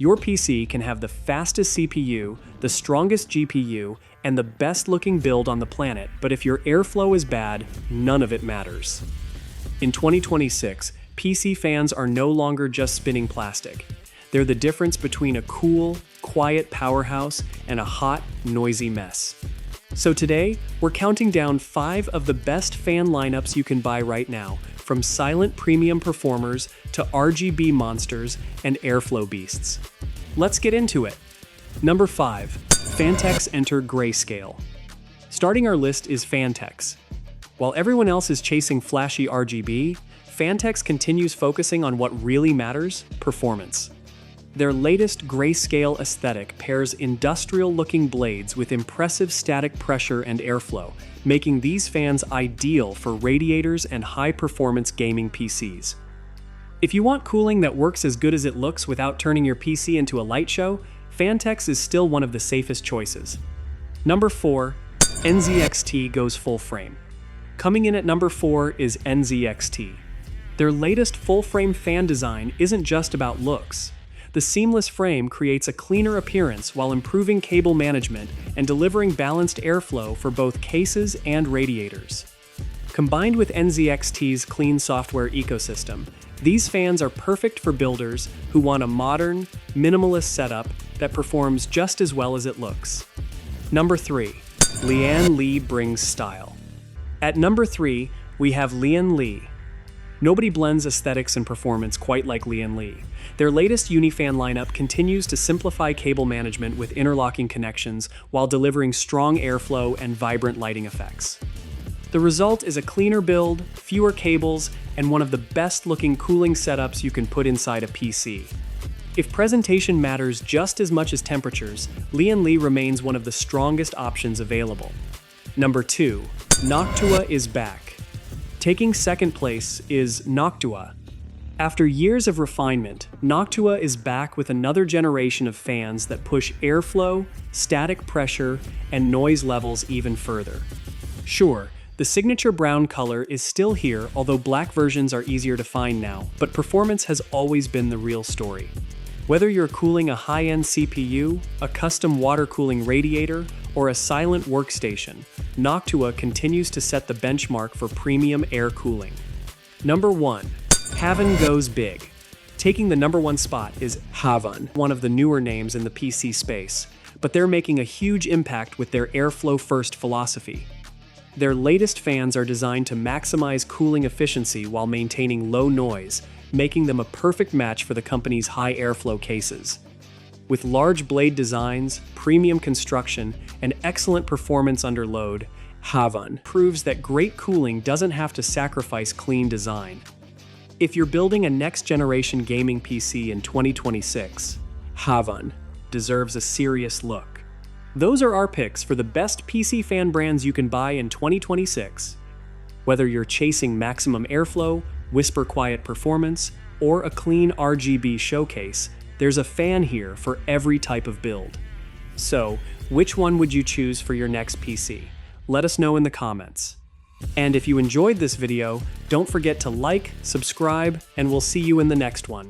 Your PC can have the fastest CPU, the strongest GPU, and the best-looking build on the planet, but if your airflow is bad, none of it matters. In 2026, PC fans are no longer just spinning plastic. They're the difference between a cool, quiet powerhouse and a hot, noisy mess. So today, we're counting down 5 of the best fan lineups you can buy right now, from silent premium performers to RGB monsters and airflow beasts. Let's get into it. Number 5. Phanteks Enter Grayscale. Starting our list is Phanteks. While everyone else is chasing flashy RGB, Phanteks continues focusing on what really matters: performance. Their latest grayscale aesthetic pairs industrial-looking blades with impressive static pressure and airflow, making these fans ideal for radiators and high-performance gaming PCs. If you want cooling that works as good as it looks without turning your PC into a light show, Phanteks is still one of the safest choices. Number 4. NZXT goes full frame. Coming in at number 4 is NZXT. Their latest full-frame fan design isn't just about looks. The seamless frame creates a cleaner appearance while improving cable management and delivering balanced airflow for both cases and radiators. Combined with NZXT's clean software ecosystem, these fans are perfect for builders who want a modern, minimalist setup that performs just as well as it looks. Number 3. Lian Li brings style. At number 3, we have Lian Li. Nobody blends aesthetics and performance quite like Lian Li. Their latest UNI FAN lineup continues to simplify cable management with interlocking connections while delivering strong airflow and vibrant lighting effects. The result is a cleaner build, fewer cables, and one of the best-looking cooling setups you can put inside a PC. If presentation matters just as much as temperatures, Lian Li remains one of the strongest options available. Number 2. Noctua is back. Taking second place is Noctua. After years of refinement, Noctua is back with another generation of fans that push airflow, static pressure, and noise levels even further. Sure, the signature brown color is still here, although black versions are easier to find now, but performance has always been the real story. Whether you're cooling a high-end CPU, a custom water cooling radiator, or a silent workstation, Noctua continues to set the benchmark for premium air cooling. Number 1. HAVN goes big. Taking the number 1 spot is HAVN, one of the newer names in the PC space, but they're making a huge impact with their airflow-first philosophy. Their latest fans are designed to maximize cooling efficiency while maintaining low noise, making them a perfect match for the company's high airflow cases. With large blade designs, premium construction, and excellent performance under load, HAVN proves that great cooling doesn't have to sacrifice clean design. If you're building a next-generation gaming PC in 2026, HAVN deserves a serious look. Those are our picks for the best PC fan brands you can buy in 2026. Whether you're chasing maximum airflow, whisper-quiet performance, or a clean RGB showcase, there's a fan here for every type of build. So, which one would you choose for your next PC? Let us know in the comments. And if you enjoyed this video, don't forget to like, subscribe, and we'll see you in the next one.